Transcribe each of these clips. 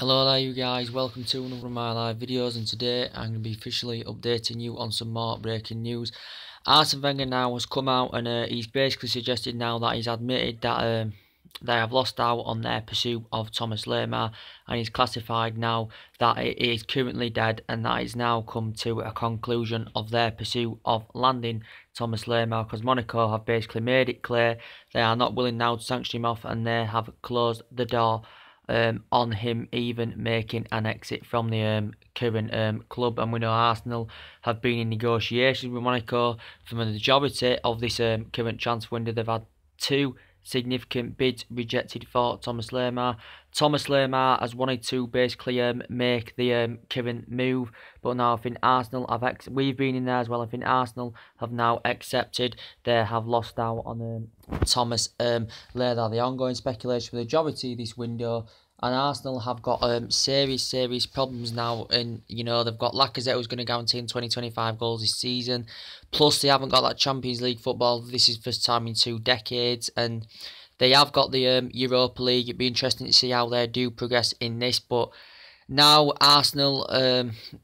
Hello there you guys, welcome to another of my live videos, and today I'm going to be officially updating you on some more breaking news. Arsene Wenger now has come out and he's basically suggested now that he's admitted that they have lost out on their pursuit of Thomas Lemar, and he's classified now that it is currently dead and that it's now come to a conclusion of their pursuit of landing Thomas Lemar, because Monaco have basically made it clear they are not willing now to sanction him off, and they have closed the door on him even making an exit from the current club. And we know Arsenal have been in negotiations with Monaco for the majority of this current transfer window. They've had two significant bids rejected for Thomas Lemar. Thomas Lemar has wanted to basically make the current move, but now I think Arsenal have we've been in there as well. I think Arsenal have now accepted they have lost out on Thomas Lemar. The ongoing speculation for the majority of this window, and Arsenal have got serious problems now. And you know, they've got Lacazette, who's going to guarantee him 20-25 goals this season. Plus, they haven't got that Champions League football. This is first time in 2 decades, and they have got the Europa League. It'd be interesting to see how they do progress in this. But now Arsenal,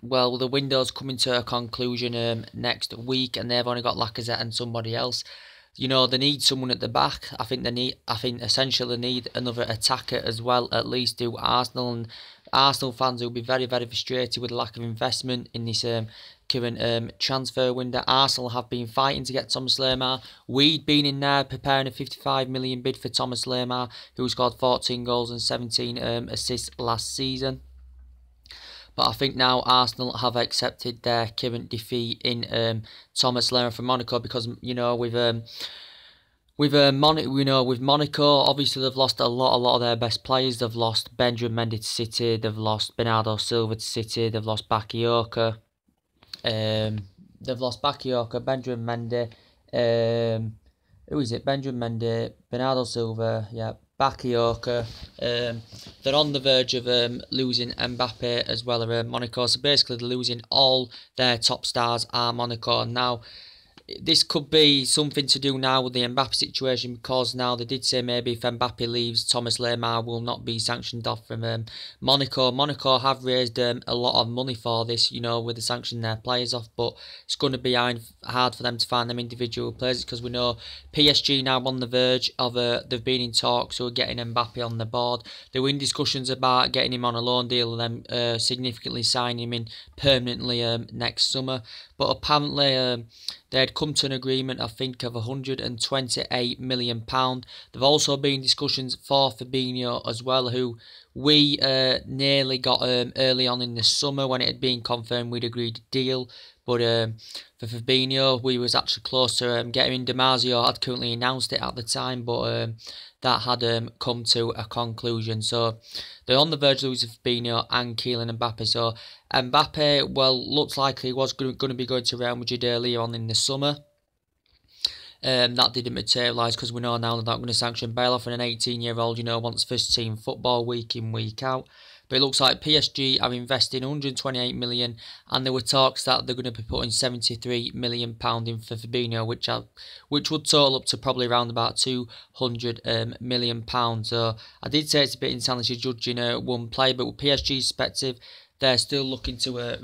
well, the window's coming to a conclusion next week, and they've only got Lacazette and somebody else. You know, they need someone at the back. I think essentially they need another attacker as well, at least do Arsenal. And Arsenal fans will be very frustrated with the lack of investment in this current transfer window. Arsenal have been fighting to get Thomas Lemar. We'd been in there preparing a 55 million bid for Thomas Lemar, who scored 14 goals and 17 assists last season. But I think now Arsenal have accepted their current defeat in Thomas Lemar from Monaco, because you know with Monaco, obviously they've lost a lot of their best players. They've lost Benjamin Mendy to City. They've lost Bernardo Silva to City. They've lost Bakayoko. Benjamin Mendy. Who is it? Benjamin Mendy, Bernardo Silva. Yeah. Bakayoko. They're on the verge of losing Mbappe as well as Monaco. So basically they're losing all their top stars are Monaco. And now this could be something to do now with the Mbappe situation, because now they did say maybe if Mbappe leaves, Thomas Lemar will not be sanctioned off from Monaco. Monaco have raised a lot of money for this, you know, with the sanctioning their players off, but it's going to be hard for them to find them individual players, because we know PSG now on the verge of they've been in talks of getting Mbappe on the board. They were in discussions about getting him on a loan deal and then significantly signing him in permanently next summer, but apparently they had come to an agreement, I think, of £128 million. There've also been discussions for Fabinho as well, who we nearly got early on in the summer when it had been confirmed we'd agreed a deal. But for Fabinho, we was actually close to getting him. Damasio had currently announced it at the time, but that had come to a conclusion. So they're on the verge of losing Fabinho and Kylian Mbappe. So Mbappe, well, looks like he was going to be going to Real Madrid earlier on in the summer. That didn't materialise, because we know now they're not going to sanction Bale off, and an 18-year-old, you know, wants first team football week in, week out. But it looks like PSG are investing 128 million, and there were talks that they're going to be putting 73 million pound in for Fabinho, which would total up to probably around about 200 million pounds. So I did say it's a bit insanity judging one player, but with PSG's perspective, they're still looking to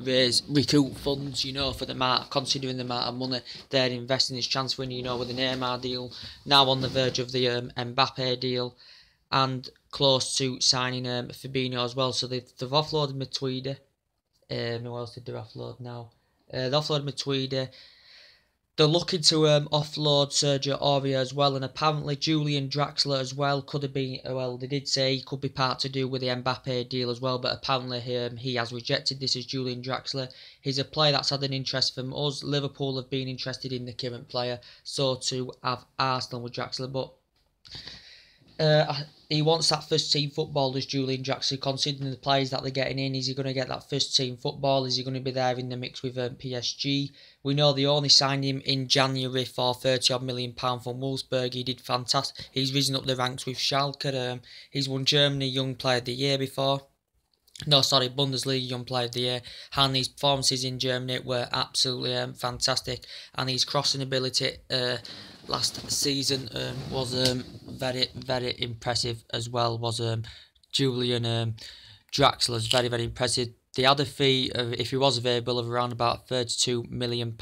recoup funds, you know, for the amount, considering the amount of money they're investing in this transfer, you know, with the Neymar deal, now on the verge of the Mbappe deal, and close to signing Fabinho as well. So they've offloaded Matuidi. Who else did they offload now? They've offloaded Matuidi. They're looking to offload Sergio Aurier as well, and apparently Julian Draxler as well could have been, well, they did say he could be part to do with the Mbappe deal as well, but apparently he has rejected this as Julian Draxler. He's a player that's had an interest from us. Liverpool have been interested in the current player, so too have Arsenal with Draxler, but he wants that first team football as Julian Draxler, considering the players that they're getting in. Is he going to get that first team football? Is he going to be there in the mix with PSG? We know they only signed him in January for £30 million from Wolfsburg. He did fantastic. He's risen up the ranks with Schalke. He's won Germany Young Player of the Year before. No, sorry, Bundesliga Young Player of the Year. And his performances in Germany were absolutely fantastic. And his crossing ability last season was very impressive as well. Was Julian Draxler's very, very impressive. They had a fee, if he was available, of around about £32 million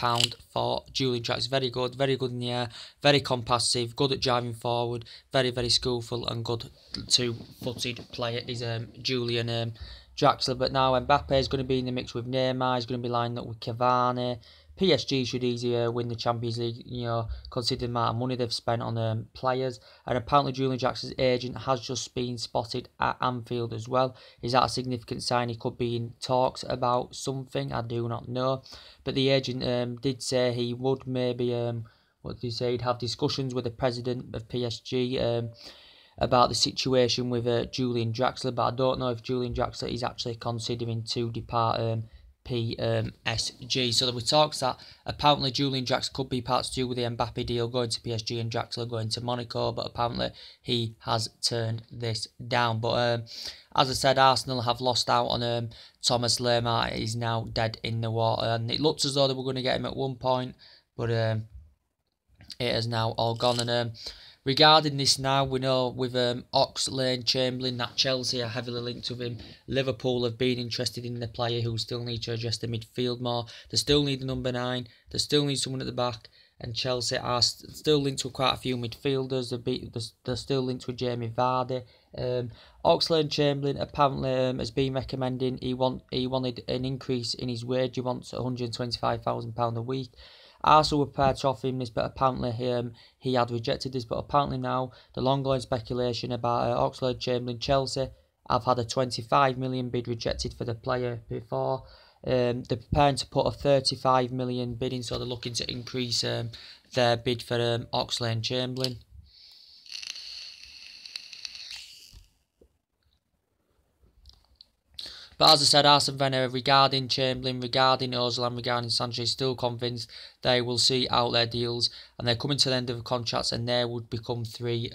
for Julian Draxler. Very good in the air, very compassive, good at driving forward, very, very skillful and good two-footed player is Julian Draxler. But now Mbappe is going to be in the mix with Neymar, he's going to be lined up with Cavani. PSG should easily win the Champions League, considering the amount of money they've spent on players. And apparently Julian Draxler's agent has just been spotted at Anfield as well. Is that a significant sign he could be in talks about something? I do not know. But the agent did say he would maybe, he'd have discussions with the president of PSG about the situation with Julian Draxler. But I don't know if Julian Draxler is actually considering to depart PSG. So there were talks that apparently Julian Draxler could be part to do with the Mbappe deal going to PSG and Draxler going to Monaco, but apparently he has turned this down. But as I said, Arsenal have lost out on Thomas Lemar. He's now dead in the water, and it looked as though they were going to get him at one point, but it has now all gone. And regarding this now, we know with Oxlade-Chamberlain that Chelsea are heavily linked with him. Liverpool have been interested in the player who still need to address the midfield more. They still need the number 9. They still need someone at the back. And Chelsea are still linked with quite a few midfielders. They're still linked with Jamie Vardy. Oxlade-Chamberlain apparently has been recommending he wanted an increase in his wage. He wants £125,000 a week. Arsenal were prepared to offer him this, but apparently he had rejected this. But apparently now, the long-line speculation about Oxlade-Chamberlain, Chelsea have had a 25 million bid rejected for the player before. They're preparing to put a 35 million bid in, so they're looking to increase their bid for Oxlade-Chamberlain. But as I said, Arsene Wenger, regarding Chamberlain, regarding Ozil and regarding Sanchez, still convinced they will see out their deals, and they're coming to the end of the contracts, and there would become 3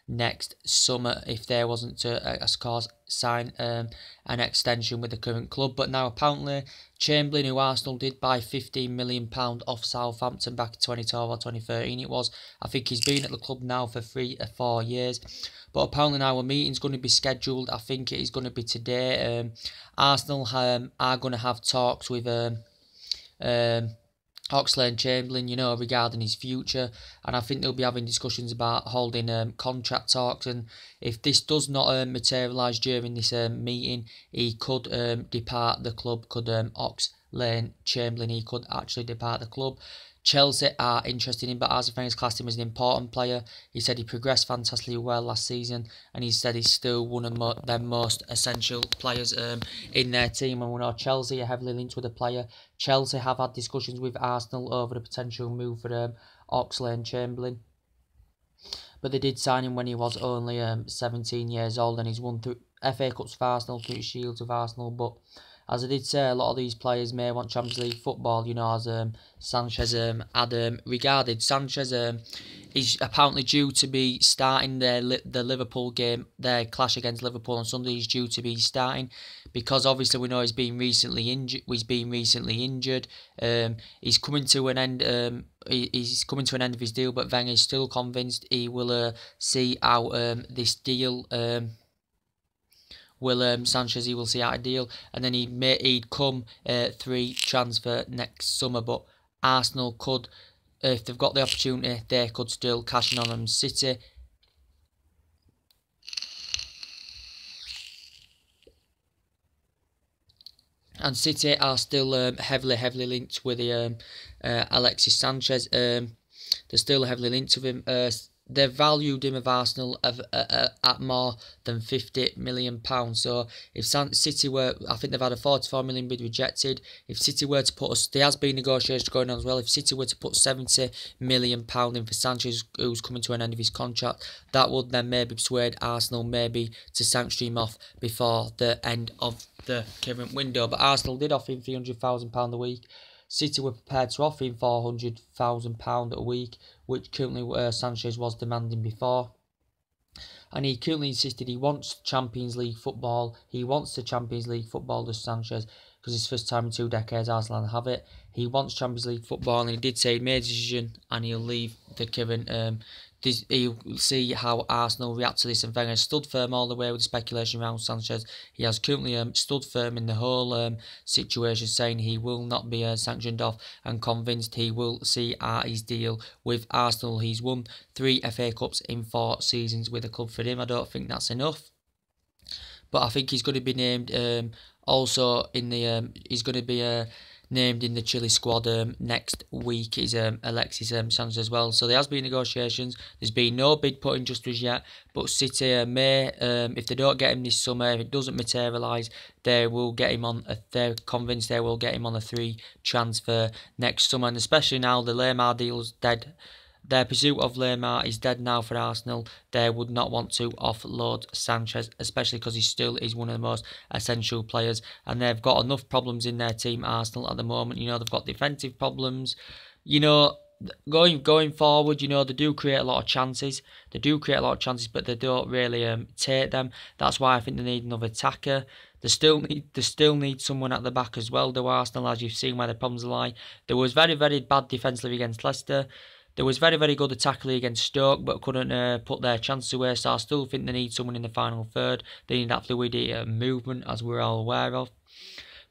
next summer if there wasn't to, of course, sign an extension with the current club. But now apparently Chamberlain, who Arsenal did buy £15 million off Southampton back in 2012 or 2013 it was, I think he's been at the club now for 3 or 4 years. But apparently now a meeting's going to be scheduled. I think it is going to be today. Arsenal are going to have talks with Oxlade-Chamberlain, regarding his future. And I think they'll be having discussions about holding contract talks. And if this does not materialise during this meeting, he could depart the club. Oxlade-Chamberlain, he could actually depart the club. Chelsea are interested in him, but Arsene Wenger's classed him as an important player. He said he progressed fantastically well last season, and he said he's still one of their most essential players in their team. And we know Chelsea are heavily linked with the player. Chelsea have had discussions with Arsenal over the potential move for Oxlade-Chamberlain. But they did sign him when he was only 17 years old, and he's won 3 FA Cups for Arsenal, 3 Shields with Arsenal. But as I did say, a lot of these players may want Champions League football, as Sanchez had regarded. Sanchez is apparently due to be starting the Liverpool game, their clash against Liverpool on Sunday. He's due to be starting because obviously we know he's been recently injured. He's coming to an end. He's coming to an end of his deal, but Wenger is still convinced he will see out this deal. Sanchez, he will see out a deal, and then he'd come free transfer next summer. But Arsenal could, if they've got the opportunity, they could still cash in on him. City are still heavily linked with the Alexis Sanchez. They're still heavily linked with him. They valued him of Arsenal at more than £50 million. So if City were, I think they've had a £44 million bid rejected. If City were to put, there has been negotiations going on as well. If City were to put £70 million in for Sanchez, who's coming to an end of his contract, that would then maybe persuade Arsenal maybe to sanction him off before the end of the current window. But Arsenal did offer him £300,000 a week. City were prepared to offer him £400,000 a week, which currently Sanchez was demanding before. And he currently insisted he wants Champions League football. He wants the Champions League football, does Sanchez, because it's first time in 2 decades Arsenal have it. He wants Champions League football, and he did say he made a decision and he'll leave the current He'll see how Arsenal react to this, and Wenger stood firm all the way with the speculation around Sanchez. He has currently stood firm in the whole situation, saying he will not be sanctioned off, and convinced he will see out his deal with Arsenal. He's won 3 FA Cups in 4 seasons with the club. For him, I don't think that's enough, but I think he's going to be named also in the he's going to be named in the Chile squad next week is Alexis Sanchez as well. So there has been negotiations. There's been no bid put in just as yet, but City may, if they don't get him this summer, if it doesn't materialise, they will get him on. They're convinced they will get him on a 3 transfer next summer, and especially now the Lemar deal's dead. Their pursuit of Lemar is dead now for Arsenal. They would not want to offload Sanchez, especially because he still is one of the most essential players. And they've got enough problems in their team, Arsenal, at the moment. You know, they've got defensive problems. You know, going forward, you know, they do create a lot of chances. They do create a lot of chances, but they don't really take them. That's why I think they need another attacker. They still need someone at the back as well, though, Arsenal, as you've seen where the problems lie. There was very, very bad defensively against Leicester. There was very, very good attackingly against Stoke, but couldn't put their chances away. So I still think they need someone in the final third. They need that fluidity and movement, as we're all aware of.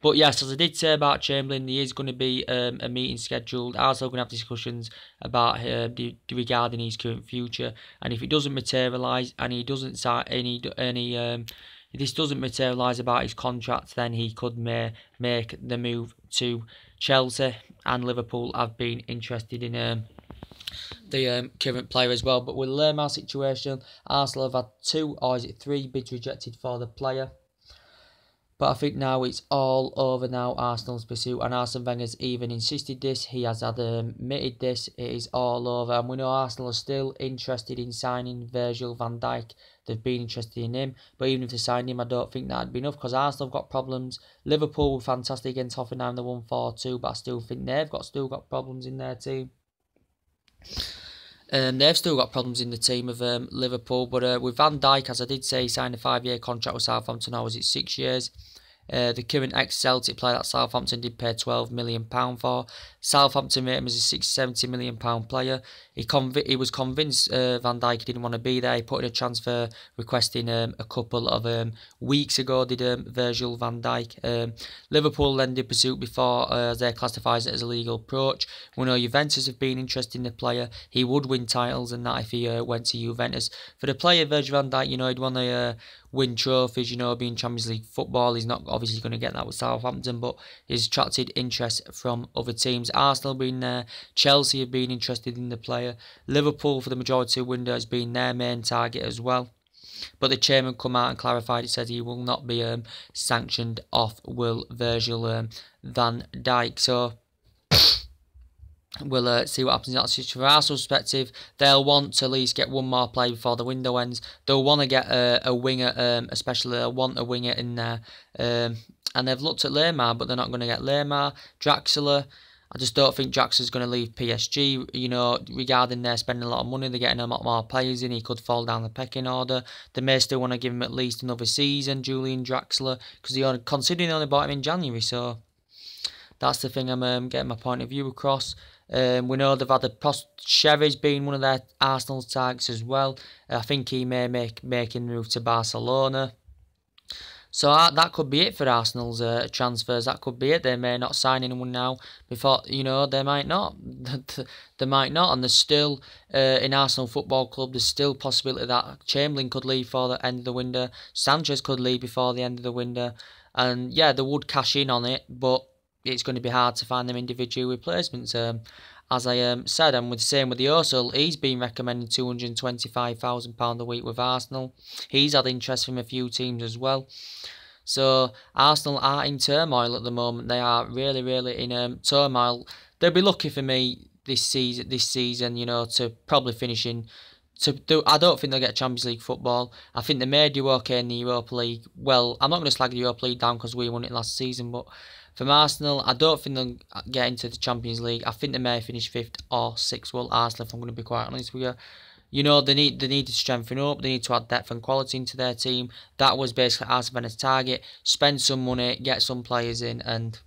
But yes, as I did say about Chamberlain, there is going to be a meeting scheduled. Arsenal going to have discussions about regarding his current future, and if it doesn't materialise and he doesn't sign if this doesn't materialise about his contract, then he could make the move to Chelsea, and Liverpool have been interested in the current player as well. But with the Lemar situation, Arsenal have had 2 or is it 3 bids rejected for the player. But I think now it's all over now, Arsenal's pursuit, and Arsene Wenger's even insisted this. He has admitted this. It is all over, and we know Arsenal are still interested in signing Virgil van Dijk. They've been interested in him, but even if they signed him, I don't think that'd be enough, because Arsenal have got problems. Liverpool were fantastic against Hoffenheim, they won 4-2, but I still think they've still got problems in their team. They've still got problems in the team of Liverpool, but with Van Dijk, as I did say, he signed a 5-year contract with Southampton. Now is it 6 years? The current ex-Celtic player that Southampton did pay £12 million for. Southampton rate him as a £70 million player. He was convinced Van Dijk didn't want to be there. He put in a transfer request in a couple of weeks ago, did Virgil van Dijk. Liverpool then did pursuit before they classified it as a legal approach. We know Juventus have been interested in the player. He would win titles and that if he went to Juventus. For the player Virgil van Dijk, you know, he'd want to win trophies, you know, being Champions League football. He's not obviously going to get that with Southampton, but he's attracted interest from other teams. Arsenal have been there, Chelsea have been interested in the player, Liverpool for the majority of the window has been their main target as well. But the chairman come out and clarified, he said he will not be sanctioned off Virgil van Dijk. So we'll see what happens in that situation. From Arsenal's perspective, they'll want to at least get one more play before the window ends. They'll want to get a winger, especially they'll want a winger in there. And they've looked at Lemar, but they're not going to get Lemar. Draxler, I just don't think Draxler's going to leave PSG. You know, regarding their spending a lot of money, they're getting a lot more players in. He could fall down the pecking order. They may still want to give him at least another season, Julian Draxler, because considering they only bought him in January. So that's the thing I'm getting my point of view across. We know they've had Sherry's been one of their Arsenal's targets as well. I think he may making the move to Barcelona. So that could be it for Arsenal's transfers. That could be it. They may not sign anyone now. Before, you know, they might not. They might not. And there's still, in Arsenal Football Club, there's still possibility that Chamberlain could leave before the end of the window. Sanchez could leave before the end of the window. And yeah, they would cash in on it, but it's going to be hard to find them individual replacements. As I said, and with the same with the Ozil, he's been recommending £225,000 a week with Arsenal. He's had interest from a few teams as well. So Arsenal are in turmoil at the moment. They are really, really in turmoil. They'll be lucky for me this season, you know, to probably finish in. I don't think they'll get Champions League football. I think they may do okay in the Europa League. Well, I'm not going to slag the Europa League down because we won it last season, but from Arsenal, I don't think they'll get into the Champions League. I think they may finish 5th or 6th. Well, Arsenal, if I'm going to be quite honest with you. You know, they need to strengthen up. They need to add depth and quality into their team. That was basically Arsene Wenger's target. Spend some money, get some players in, and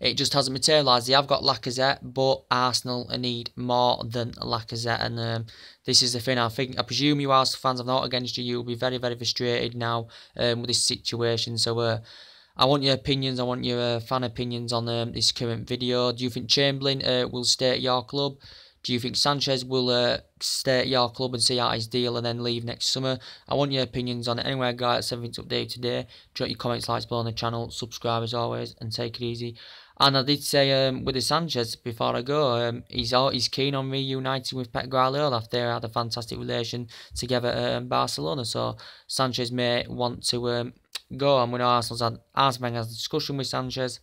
it just hasn't materialised. They have got Lacazette, but Arsenal need more than Lacazette, and this is the thing. I presume you Arsenal fans, I'm not against you. You'll be very, very frustrated now with this situation. So I want your opinions. I want your fan opinions on this current video. Do you think Chamberlain will stay at your club? Do you think Sanchez will stay at your club and see out his deal and then leave next summer? I want your opinions on it. Anyway, guys, that's everything to update today. Drop your comments, likes below on the channel. Subscribe as always, and take it easy. And I did say with the Sanchez before I go, he's keen on reuniting with Pep Guardiola after they had a fantastic relation together at Barcelona. So Sanchez may want to go. And we know Arsenal has a discussion with Sanchez,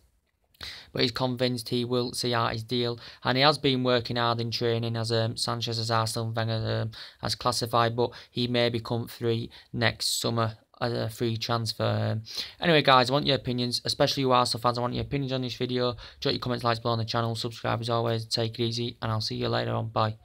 but he's convinced he will see out his deal, and he has been working hard in training as Sanchez, as Arsenal Wenger has classified, but he may become free next summer as a free transfer. Anyway, guys, I want your opinions, especially you Arsenal fans. I want your opinions on this video. Drop your comments, likes below on the channel. Subscribe as always. Take it easy, and I'll see you later on. Bye.